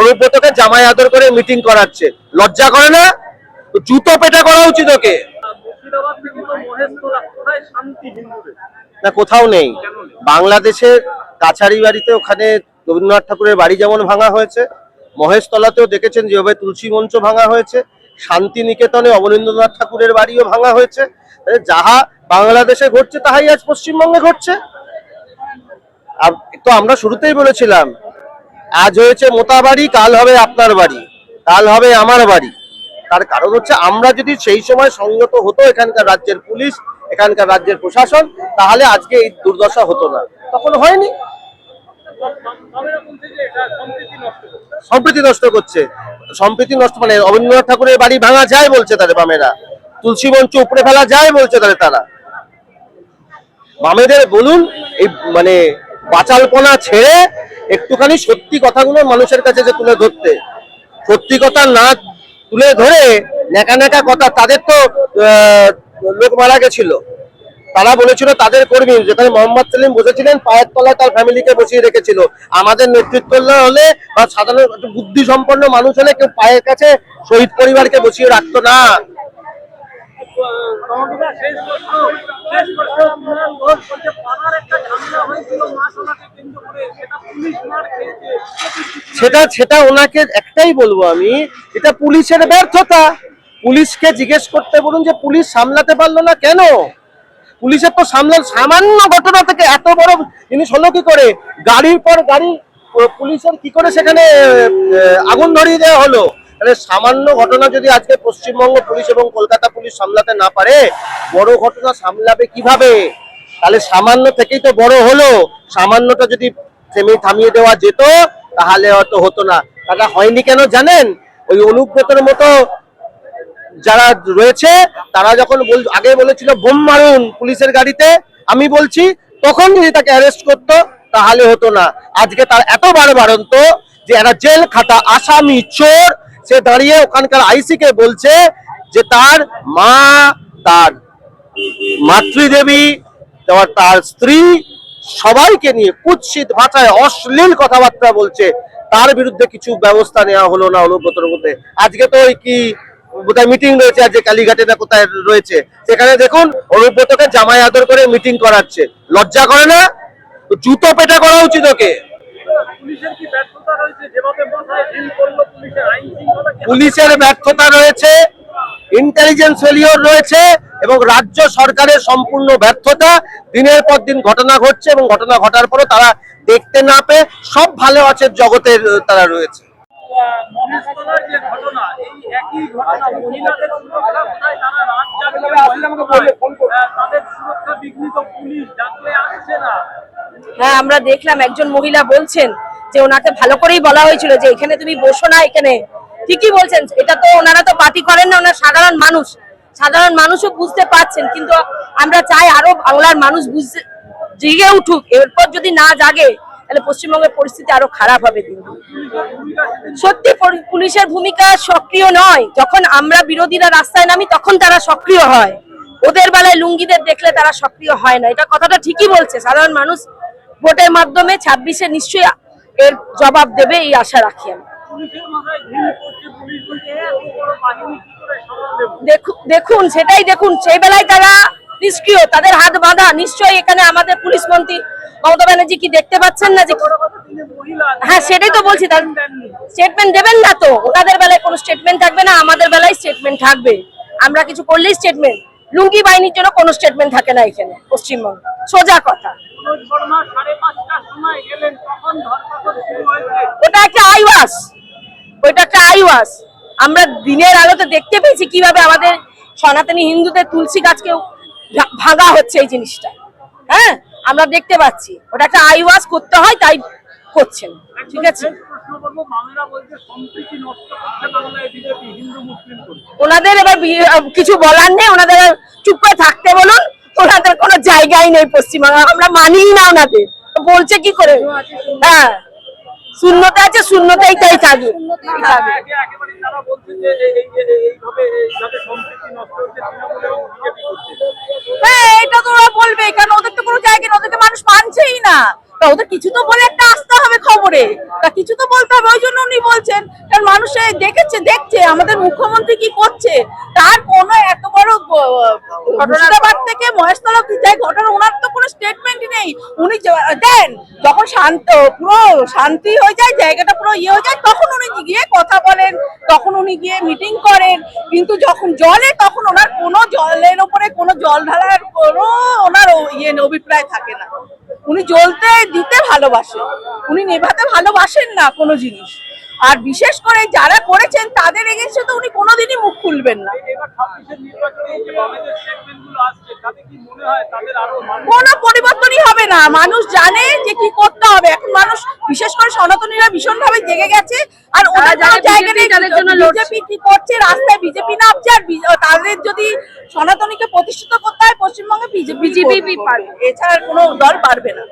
অনুব্রতকে জামাই আদর করে মিটিং করাচ্ছে, লজ্জা করে না? তো জুতো পেটা করা উচিত ওকে। না, কোথাও নেই। বাংলাদেশের কাছারি বাড়িতে ওখানে রবীন্দ্রনাথ ঠাকুরের বাড়ি যেমন ভাঙা হয়েছে, মহেশতলাতেও দেখেছেন যেভাবে তুলসী মঞ্চ ভাঙা হয়েছে, শান্তিনিকেতনে অবনীন্দ্রনাথ ঠাকুরের বাড়িও ভাঙা হয়েছে। যাহা বাংলাদেশে ঘটছে তাহাই আজ পশ্চিমবঙ্গে ঘটছে। তো আমরা শুরুতেই বলেছিলাম, আজ হয়েছে মোতা বাড়ি, কাল হবে আপনার বাড়ি, কাল হবে আমার বাড়ি। তার কারণ হচ্ছে আমরা যদি সেই সময় সংযত হতো এখানকার রাজ্যের পুলিশ, এখানকার রাজ্যের প্রশাসন, তাহলে আজকে এই দুর্দশা হতো না। তখন হয়নি। সম্প্রীতি নষ্ট করছে। সম্প্রীতি নষ্ট মানে রবীন্দ্রনাথ ঠাকুরের বাড়ি ভাঙা যায় বলছে তাদের বামেরা, তুলসী মঞ্চ উপরে ফেলা যায় বলছে তারা। বামেদের বলুন এই মানে বাচালপনা ছেড়ে একটুখানি সত্যি কথাগুলো মানুষের কাছে যে তুলে ধরতে, সত্যি কথা না তুলে ধরে নেকা নেকা কথা। তাদের তো লোক মারা গেছিল, তারা বলেছিল তাদের কর্মী, যেখানে মোহাম্মদ সেলিম বসেছিলেন পায়ের তলায় তার ফ্যামিলিকে বসিয়ে রেখেছিল। আমাদের নেতৃত্ব হলে বা সাধারণ বুদ্ধি সম্পন্ন মানুষ হলে কেউ পায়ের কাছে শহীদ পরিবারকে বসিয়ে রাখতো না। সেটা ওনাকে একটাই বলবো আমি, এটা পুলিশের ব্যর্থতা। পুলিশকে জিজ্ঞেস করতে বলুন যে পুলিশ সামলাতে পারলো না কেন। পুলিশের তো সামান্য ঘটনা থেকে এত বড় জিনিস হলো কি করে, গাড়ির পর গাড়ি পুলিশের কি করে সেখানে আগুন ধরিয়ে দেওয়া হলো। তাহলে সামান্য ঘটনা যদি আজকে পশ্চিমবঙ্গ পুলিশ এবং কলকাতা পুলিশ সামলাতে না পারে, বড় ঘটনা সামলাবে কিভাবে? তাহলে সামান্য থেকেই তো বড় হলো। সামান্যটা যদি থামিয়ে দেওয়া যেত তাহলে হয়তো হতো না। তারা হয়নি কেন জানেন? ওই অনুব্রতের মতো যারা রয়েছে তারা যখন আগে বলেছিল বোম মারুন পুলিশের গাড়িতে, আমি বলছি তখন যদি তাকে অ্যারেস্ট করতো তাহলে হতো না। আজকে তার এত বাড়ন্ত যে একটা জেল খাটা আসামি চোর, সে দাঁড়িয়ে ওখানকার আইসি কে বলছে যে তার মা, তার মাতৃদেবী, তার স্ত্রী সবাইকে নিয়ে কুৎসিত ভাষায় অশ্লীল কথাবার্তা বলছে, তার বিরুদ্ধে কিছু ব্যবস্থা নেওয়া হলো না অনুব্রতর মধ্যে। আজকে তো ওই কি বোধহয় মিটিং রয়েছে আজকে কালীঘাটে না কোথায় রয়েছে, সেখানে দেখুন অনুব্রতকে জামাই আদর করে মিটিং করাচ্ছে, লজ্জা করে না? তো জুতো পেটা করা উচিত ওকে। পুলিশের ব্যর্থতা রয়েছে, ইন্টেলিজেন্স ফেলিওর রয়েছে এবং রাজ্য সরকারের সম্পূর্ণ ব্যর্থতা। দিনের পর দিন ঘটনা ঘটছে এবং ঘটনা ঘটার পরও তারা দেখতে না পেয়ে সব ভালো আছে জগতের তারা রয়েছে। হ্যাঁ, আমরা দেখলাম একজন মহিলা বলছেন যে ওনাকে ভালো করেই বলা হয়েছিল যে এখানে তুমি বসো না, এখানে ঠিকই বলছেন। এটা তো ওনারা তো পার্টি করেন না, ওনারা সাধারণ মানুষও বুঝতে পারছেন। কিন্তু আমরা চাই আরো বাংলার মানুষ বুঝতে জেগে উঠুক। এরপর যদি না জাগে তাহলে পশ্চিমবঙ্গের পরিস্থিতি আরো খারাপ হবে। সত্যি পুলিশের ভূমিকা সক্রিয় নয়। যখন আমরা বিরোধীরা রাস্তায় নামি তখন তারা সক্রিয় হয়, ওদের বেলায় লুঙ্গিদের দেখলে তারা সক্রিয় হয় না। এটা কথাটা ঠিকই বলছে। সাধারণ মানুষ ভোটের মাধ্যমে 26-এ নিশ্চয়ই এর জবাব দেবে, এই আশা রাখি আমি। দেখুন সেটাই দেখুন, সেই বেলায় তারা নিষ্ক্রিয়, তাদের হাত বাঁধা। নিশ্চয়ই এখানে আমাদের পুলিশ মন্ত্রী মমতা ব্যানার্জি কি দেখতে পাচ্ছেন না যে? হ্যাঁ, সেটাই তো বলছি, তার স্টেটমেন্ট দেবেন না তো। ওনাদের বেলায় কোনো স্টেটমেন্ট থাকবে না, আমাদের বেলায় স্টেটমেন্ট থাকবে। আমরা কিছু করলেই স্টেটমেন্ট। লুঙ্গি বাহিনীর জন্য কোনো স্টেটমেন্ট থাকে না এখানে পশ্চিমবঙ্গ, সোজা কথা। ওটা একটা আইওয়াস, ওইটা একটা আইওয়াস। আমরা দিনের আলোতে দেখতে পেয়েছি কিভাবে আমাদের সনাতনী হিন্দুদের তুলসী গাছকে ভাঙা হচ্ছে এই জিনিসটা। হ্যাঁ, আমরা দেখতে পাচ্ছি। ওটা একটা আইওয়াস করতে হয়, তাই করছেন। ঠিক আছে, ওনাদের এবার কিছু বলার নেই, ওনাদের চুপ করে থাকতে বলুন। ওনাদের কোনো জায়গাই নেই পশ্চিমবঙ্গে, আমরা মানিই না ওনাদের। বলছে কি করে? হ্যাঁ, শূন্যতা আছে, শূন্যতাই তাই থাকবে। হ্যাঁ, এটা তো ওরা বলবে, কারণ ওদের তো কোনো জায়গায়, ওদেরকে মানুষ মানছেই না। তা ওদের কিছু তো বলে একটা আসতে হবে খবরে, তা কিছু তো বলতে হবে, ওই জন্য উনি বলছেন। কারণ মানুষে দেখছে আমাদের মুখ্যমন্ত্রী কি করছে, তার কোনো এত বড় মুর্শিদাবাদ থেকে মহেশতলা অব্দি যায় ঘটনা, ওনার তো কোনো স্টেটমেন্টই নেই। উনি দেন যখন পুরো শান্তি হয়ে যায়, জায়গাটা পুরো ইয়ে হয়ে যায়, তখন উনি গিয়ে কথা বলেন, তখন উনি গিয়ে মিটিং করেন। কিন্তু যখন জলে, তখন ওনার কোনো জলের ওপরে কোনো জল ঢালার কোনো ওনার অভিপ্রায় থাকে না। উনি জ্বলতে দিতে ভালোবাসেন, উনি নেভাতে ভালোবাসেন না কোনো জিনিস। আর বিশেষ করে যারা করেছেন তাদের এগেইনস্টে তো উনি কোনোদিনই মুখ খুলবেন না। কোনো পরিবর্তনই হবে না, মানুষ জানে যে কি করতে হবে। এখন মানুষ বিশেষ করে সনাতনীরা ভীষণ ভাবে জেগে গেছে। আর ওরা যারা বিজেপি কি করছে, রাস্তায় বিজেপি নামছে, আর তাদের যদি সনাতনীকে প্রতিষ্ঠিত করতে হয় পশ্চিমবঙ্গে বিজেপি পারবে, এছাড়া কোনো দল পারবে না।